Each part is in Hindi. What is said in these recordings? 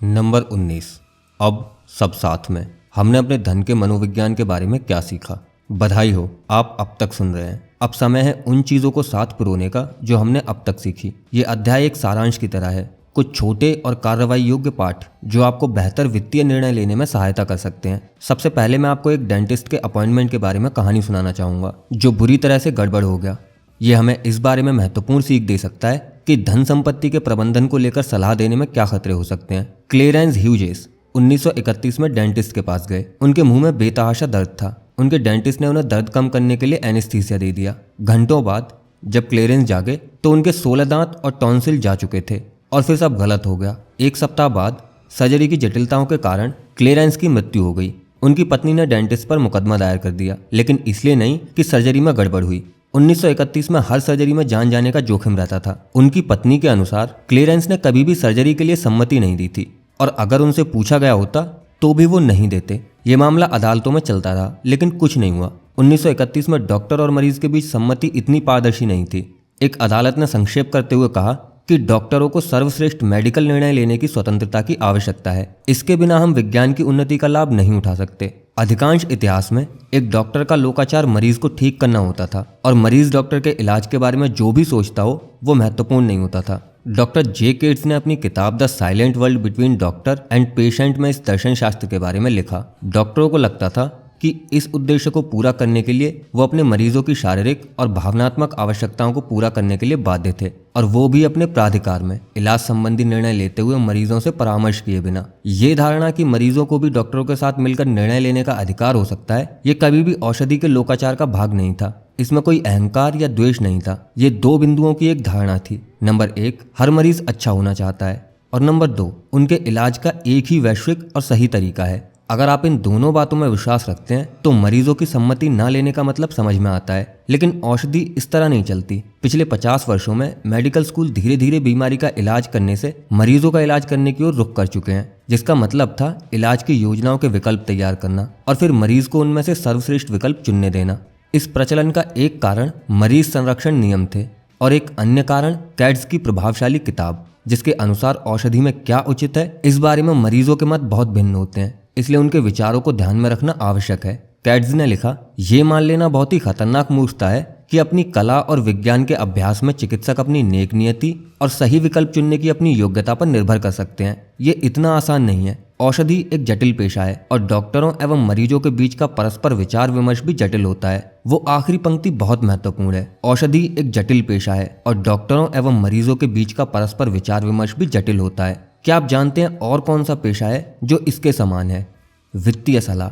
नंबर 19। अब सब साथ में। हमने अपने धन के मनोविज्ञान के बारे में क्या सीखा? बधाई हो, आप अब तक सुन रहे हैं। अब समय है उन चीज़ों को साथ पिरोने का जो हमने अब तक सीखी। ये अध्याय एक सारांश की तरह है, कुछ छोटे और कार्रवाई योग्य पाठ जो आपको बेहतर वित्तीय निर्णय लेने में सहायता कर सकते हैं। सबसे पहले मैं आपको एक डेंटिस्ट के अपॉइंटमेंट के बारे में कहानी सुनाना चाहूँगा जो बुरी तरह से गड़बड़ हो गया। ये हमें इस बारे में महत्वपूर्ण सीख दे सकता है कि धन संपत्ति के प्रबंधन को लेकर सलाह देने में क्या खतरे हो सकते हैं। क्लेरेंस ह्यूजेस 1931 में डेंटिस्ट के पास गए। उनके मुंह में बेतहाशा दर्द था। उनके डेंटिस्ट ने उन्हें दर्द कम करने के लिए एनेस्थीसिया दे दिया। घंटों बाद जब क्लेरेंस जागे तो उनके 16 दांत और टॉन्सिल जा चुके थे और फिर सब गलत हो गया। एक सप्ताह बाद सर्जरी की जटिलताओं के कारण क्लेरेंस की मृत्यु हो गई। उनकी पत्नी ने डेंटिस्ट पर मुकदमा दायर कर दिया, लेकिन इसलिए नहीं कि सर्जरी में गड़बड़ हुई। 1931 में हर सर्जरी में जान जाने का जोखिम रहता था। उनकी पत्नी के अनुसार क्लेरेंस ने कभी भी सर्जरी के लिए सम्मति नहीं दी थी और अगर उनसे पूछा गया होता तो भी वो नहीं देते। ये मामला अदालतों में चलता रहा, लेकिन कुछ नहीं हुआ। 1931 में डॉक्टर और मरीज के बीच सम्मति इतनी पारदर्शी नहीं थी। एक अदालत ने संक्षेप करते हुए कहा कि डॉक्टरों को सर्वश्रेष्ठ मेडिकल निर्णय लेने की स्वतंत्रता की आवश्यकता है। इसके बिना हम विज्ञान की उन्नति का लाभ नहीं उठा सकते। अधिकांश इतिहास में एक डॉक्टर का लोकाचार मरीज को ठीक करना होता था और मरीज डॉक्टर के इलाज के बारे में जो भी सोचता हो वो महत्वपूर्ण नहीं होता था। डॉक्टर जे केट्स ने अपनी किताब the silent world between doctor and patient में इस दर्शन शास्त्र के बारे में लिखा। डॉक्टरों को लगता था कि इस उद्देश्य को पूरा करने के लिए वो अपने मरीजों की शारीरिक और भावनात्मक आवश्यकताओं को पूरा करने के लिए बाध्य थे, और वो भी अपने प्राधिकार में इलाज संबंधी निर्णय लेते हुए मरीजों से परामर्श किए बिना। ये धारणा कि मरीजों को भी डॉक्टरों के साथ मिलकर निर्णय लेने का अधिकार हो सकता है, ये कभी भी औषधि के लोकाचार का भाग नहीं था। इसमें कोई अहंकार या द्वेष नहीं था। ये दो बिंदुओं की एक धारणा थी। नंबर 1, हर मरीज अच्छा होना चाहता है, और नंबर 2, उनके इलाज का एक ही वैश्विक और सही तरीका है। अगर आप इन दोनों बातों में विश्वास रखते हैं तो मरीजों की सम्मति न लेने का मतलब समझ में आता है। लेकिन औषधि इस तरह नहीं चलती। पिछले 50 वर्षों में मेडिकल स्कूल धीरे धीरे बीमारी का इलाज करने से मरीजों का इलाज करने की ओर रुख कर चुके हैं, जिसका मतलब था इलाज की योजनाओं के विकल्प तैयार करना और फिर मरीज को उनमें से सर्वश्रेष्ठ विकल्प चुनने देना। इस प्रचलन का एक कारण मरीज संरक्षण नियम थे और एक अन्य कारण कैट्स की प्रभावशाली किताब, जिसके अनुसार औषधि में क्या उचित है इस बारे में मरीजों के मत बहुत भिन्न होते हैं, इसलिए उनके विचारों को ध्यान में रखना आवश्यक है। कैट्स ने लिखा, ये मान लेना बहुत ही खतरनाक मूर्खता है कि अपनी कला और विज्ञान के अभ्यास में चिकित्सक अपनी नेक नियति और सही विकल्प चुनने की अपनी योग्यता पर निर्भर कर सकते हैं। ये इतना आसान नहीं है। औषधि एक जटिल पेशा है और डॉक्टरों एवं मरीजों के बीच का परस्पर विचार विमर्श भी जटिल होता है। वो आखिरी पंक्ति बहुत महत्वपूर्ण है। औषधि एक जटिल पेशा है और डॉक्टरों एवं मरीजों के बीच का परस्पर विचार विमर्श भी जटिल होता है। क्या आप जानते हैं और कौन सा पेशा है जो इसके समान है? वित्तीय सलाह।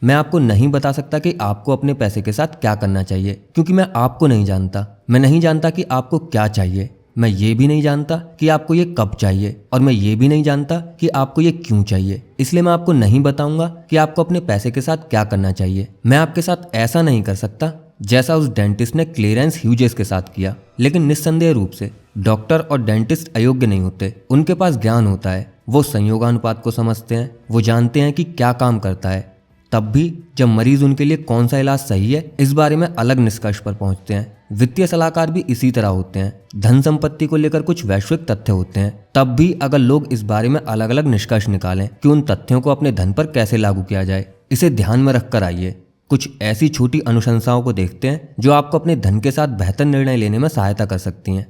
मैं आपको नहीं बता सकता कि आपको अपने पैसे के साथ क्या करना चाहिए, क्योंकि मैं आपको नहीं जानता। मैं नहीं जानता कि आपको क्या चाहिए। मैं ये भी नहीं जानता कि आपको ये कब चाहिए, और मैं ये भी नहीं जानता कि आपको ये क्यों चाहिए। इसलिए मैं आपको नहीं बताऊंगा कि आपको अपने पैसे के साथ क्या करना चाहिए। मैं आपके साथ ऐसा नहीं कर सकता जैसा उस डेंटिस्ट ने क्लेरेंस ह्यूजेस के साथ किया। लेकिन निस्संदेह रूप से डॉक्टर और डेंटिस्ट अयोग्य नहीं होते। उनके पास ज्ञान होता है। वो संयोगानुपात को समझते हैं। वो जानते हैं कि क्या काम करता है। तब भी जब मरीज उनके लिए कौन सा इलाज सही है इस बारे में अलग निष्कर्ष पर पहुंचते हैं। वित्तीय सलाहकार भी इसी तरह होते हैं। धन संपत्ति को लेकर कुछ वैश्विक तथ्य होते हैं। तब भी अगर लोग इस बारे में अलग अलग निष्कर्ष निकालें कि उन तथ्यों को अपने धन पर कैसे लागू किया जाए, इसे ध्यान में रखकर आइए कुछ ऐसी छोटी अनुशंसाओं को देखते हैं जो आपको अपने धन के साथ बेहतर निर्णय लेने में सहायता कर सकती हैं।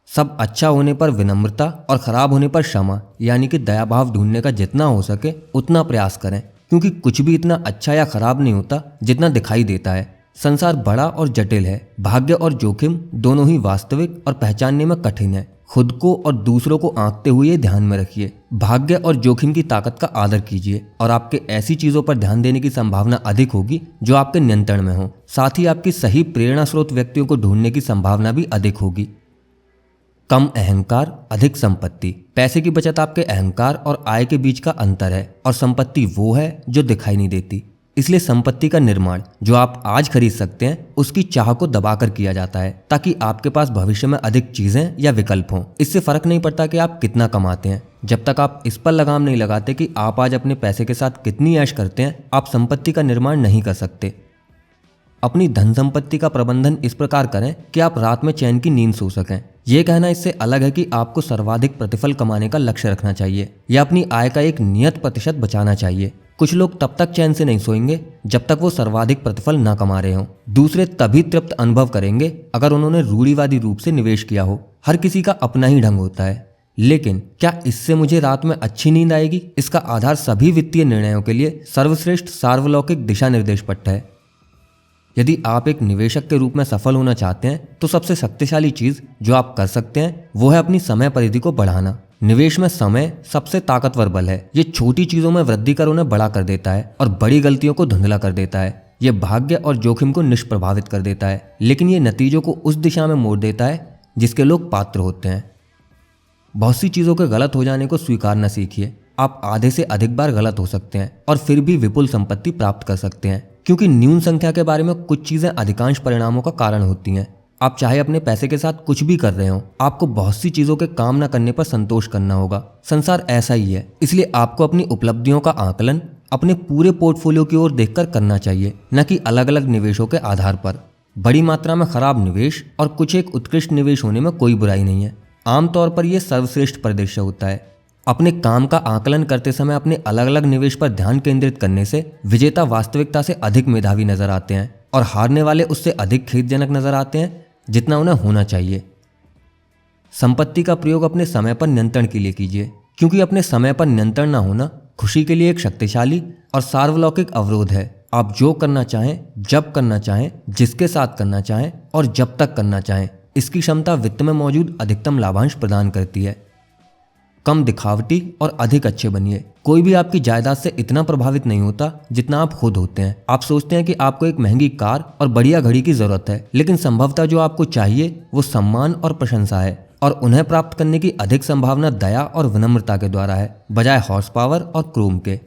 सब अच्छा होने पर विनम्रता और खराब होने पर क्षमा, यानी कि दयाभाव ढूंढने का जितना हो सके उतना प्रयास करें, क्योंकि कुछ भी इतना अच्छा या खराब नहीं होता जितना दिखाई देता है। संसार बड़ा और जटिल है। भाग्य और जोखिम दोनों ही वास्तविक और पहचानने में कठिन है। खुद को और दूसरों को आंकते हुए ध्यान में रखिए। भाग्य और जोखिम की ताकत का आदर कीजिए और आपके ऐसी चीजों पर ध्यान देने की संभावना अधिक होगी जो आपके नियंत्रण में हो। साथ ही आपकी सही प्रेरणा स्रोत व्यक्तियों को ढूंढने की संभावना भी अधिक होगी। कम अहंकार, अधिक संपत्ति। पैसे की बचत आपके अहंकार और आय के बीच का अंतर है, और संपत्ति वो है जो दिखाई नहीं देती। इसलिए संपत्ति का निर्माण जो आप आज खरीद सकते हैं उसकी चाह को दबाकर किया जाता है, ताकि आपके पास भविष्य में अधिक चीजें या विकल्प हों। इससे फर्क नहीं पड़ता कि आप कितना कमाते हैं। जब तक आप इस पर लगाम नहीं लगाते कि आप आज अपने पैसे के साथ कितनी ऐश करते हैं, आप संपत्ति का निर्माण नहीं कर सकते। अपनी धन संपत्ति का प्रबंधन इस प्रकार करें कि आप रात में चैन की नींद सो सकें। ये कहना इससे अलग है कि आपको सर्वाधिक प्रतिफल कमाने का लक्ष्य रखना चाहिए या अपनी आय का एक नियत प्रतिशत बचाना चाहिए। कुछ लोग तब तक चैन से नहीं सोएंगे जब तक वो सर्वाधिक प्रतिफल ना कमा रहे हों। दूसरे तभी तृप्त अनुभव करेंगे अगर उन्होंने रूढ़िवादी रूप से निवेश किया हो। हर किसी का अपना ही ढंग होता है, लेकिन क्या इससे मुझे रात में अच्छी नींद आएगी? इसका आधार सभी वित्तीय निर्णयों के लिए सर्वश्रेष्ठ सार्वलौकिक दिशा निर्देश पट्ट है। यदि आप एक निवेशक के रूप में सफल होना चाहते हैं तो सबसे शक्तिशाली चीज जो आप कर सकते हैं वो है अपनी समय परिधि को बढ़ाना। निवेश में समय सबसे ताकतवर बल है। ये छोटी चीजों में वृद्धि कर उन्हें बड़ा कर देता है और बड़ी गलतियों को धुंधला कर देता है। ये भाग्य और जोखिम को निष्प्रभावित कर देता है, लेकिन ये नतीजों को उस दिशा में मोड़ देता है जिसके लोग पात्र होते हैं। बहुत सी चीजों के गलत हो जाने को स्वीकारना सीखिए। आप आधे से अधिक बार गलत हो सकते हैं और फिर भी विपुल संपत्ति प्राप्त कर सकते हैं, क्योंकि न्यून संख्या के बारे में कुछ चीजें अधिकांश परिणामों का कारण होती हैं। आप चाहे अपने पैसे के साथ कुछ भी कर रहे हो, आपको बहुत सी चीजों के काम न करने पर संतोष करना होगा। संसार ऐसा ही है, इसलिए आपको अपनी उपलब्धियों का आकलन अपने पूरे पोर्टफोलियो की ओर देखकर करना चाहिए, न कि अलग अलग निवेशों के आधार पर। बड़ी मात्रा में खराब निवेश और कुछ एक उत्कृष्ट निवेश होने में कोई बुराई नहीं है। आमतौर पर यह सर्वश्रेष्ठ परिदृश्य होता है। अपने काम का आकलन करते समय अपने अलग अलग निवेश पर ध्यान केंद्रित करने से विजेता वास्तविकता से अधिक मेधावी नजर आते हैं और हारने वाले उससे अधिक खेदजनक नजर आते हैं जितना उन्हें होना चाहिए। संपत्ति का प्रयोग अपने समय पर नियंत्रण के लिए कीजिए, क्योंकि अपने समय पर नियंत्रण न होना खुशी के लिए एक शक्तिशाली और सार्वलौकिक अवरोध है। आप जो करना चाहें, जब करना चाहें, जिसके साथ करना चाहें और जब तक करना चाहें, इसकी क्षमता वित्त में मौजूद अधिकतम लाभांश प्रदान करती है। कम दिखावटी और अधिक अच्छे बनिए। कोई भी आपकी जायदाद से इतना प्रभावित नहीं होता जितना आप खुद होते हैं। आप सोचते हैं कि आपको एक महंगी कार और बढ़िया घड़ी की जरूरत है, लेकिन संभवतः जो आपको चाहिए वो सम्मान और प्रशंसा है, और उन्हें प्राप्त करने की अधिक संभावना दया और विनम्रता के द्वारा है, बजाय हॉर्स पावर और क्रोम के।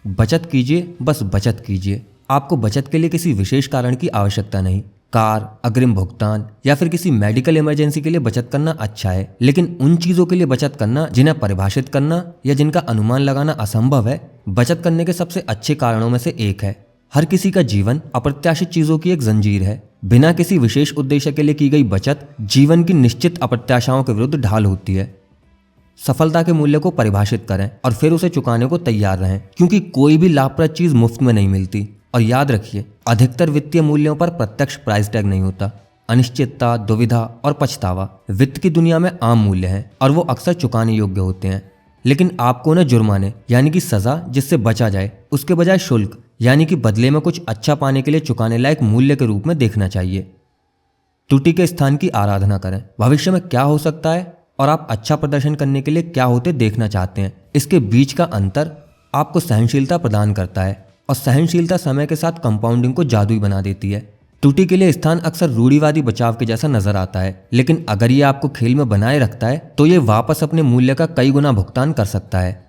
बचत कीजिए, बस बचत कीजिए। आपको बचत के लिए किसी विशेष कारण की आवश्यकता नहीं। कार, अग्रिम भुगतान या फिर किसी मेडिकल इमरजेंसी के लिए बचत करना अच्छा है, लेकिन उन चीजों के लिए बचत करना जिन्हें परिभाषित करना या जिनका अनुमान लगाना असंभव है, बचत करने के सबसे अच्छे कारणों में से एक है। हर किसी का जीवन अप्रत्याशित चीजों की एक जंजीर है। बिना किसी विशेष उद्देश्य के लिए की गई बचत जीवन की निश्चित अप्रत्याशाओं के विरुद्ध ढाल होती है। सफलता के मूल्य को परिभाषित करें और फिर उसे चुकाने को तैयार रहें, क्योंकि कोई भी लाभप्रद चीज मुफ्त में नहीं मिलती। और याद रखिए, अधिकतर वित्तीय मूल्यों पर प्रत्यक्ष प्राइस टैग नहीं होता। अनिश्चितता, दुविधा और पछतावा वित्त की दुनिया में आम मूल्य हैं और वो अक्सर चुकाने योग्य होते हैं, लेकिन आपको उन्हें जुर्माने यानी कि सजा जिससे बचा जाए उसके बजाय शुल्क यानी कि बदले में कुछ अच्छा पाने के लिए चुकाने लायक मूल्य के रूप में देखना चाहिए। त्रुटि के स्थान की आराधना करें। भविष्य में क्या हो सकता है और आप अच्छा प्रदर्शन करने के लिए क्या होते देखना चाहते हैं, इसके बीच का अंतर आपको सहनशीलता प्रदान करता है, और सहनशीलता समय के साथ कंपाउंडिंग को जादुई बना देती है। त्रुटि के लिए स्थान अक्सर रूढ़िवादी बचाव के जैसा नजर आता है, लेकिन अगर ये आपको खेल में बनाए रखता है तो ये वापस अपने मूल्य का कई गुना भुगतान कर सकता है।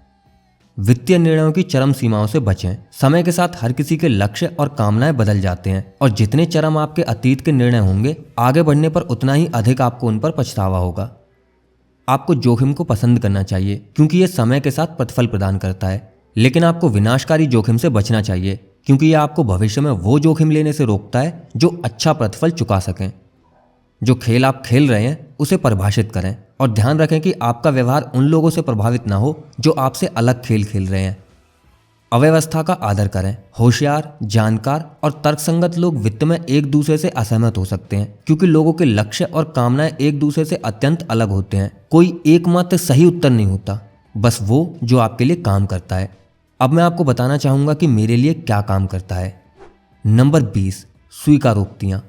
वित्तीय निर्णयों की चरम सीमाओं से बचें। समय के साथ हर किसी के लक्ष्य और कामनाएं बदल जाते हैं, और जितने चरम आपके अतीत के निर्णय होंगे, आगे बढ़ने पर उतना ही अधिक आपको उन पर पछतावा होगा। आपको जोखिम को पसंद करना चाहिए, क्योंकि यह समय के साथ प्रतिफल प्रदान करता है, लेकिन आपको विनाशकारी जोखिम से बचना चाहिए, क्योंकि यह आपको भविष्य में वो जोखिम लेने से रोकता है जो अच्छा प्रतिफल चुका सकें। जो खेल आप खेल रहे हैं उसे परिभाषित करें और ध्यान रखें कि आपका व्यवहार उन लोगों से प्रभावित ना हो जो आपसे अलग खेल खेल रहे हैं। अव्यवस्था का आदर करें। होशियार, जानकार और तर्कसंगत लोग वित्त में एक दूसरे से असहमत हो सकते हैं, क्योंकि लोगों के लक्ष्य और कामनाएं एक दूसरे से अत्यंत अलग होते हैं। कोई एकमात्र सही उत्तर नहीं होता, बस वो जो आपके लिए काम करता है। अब मैं आपको बताना चाहूंगा कि मेरे लिए क्या काम करता है। नंबर 20, स्वीकारोक्तियां।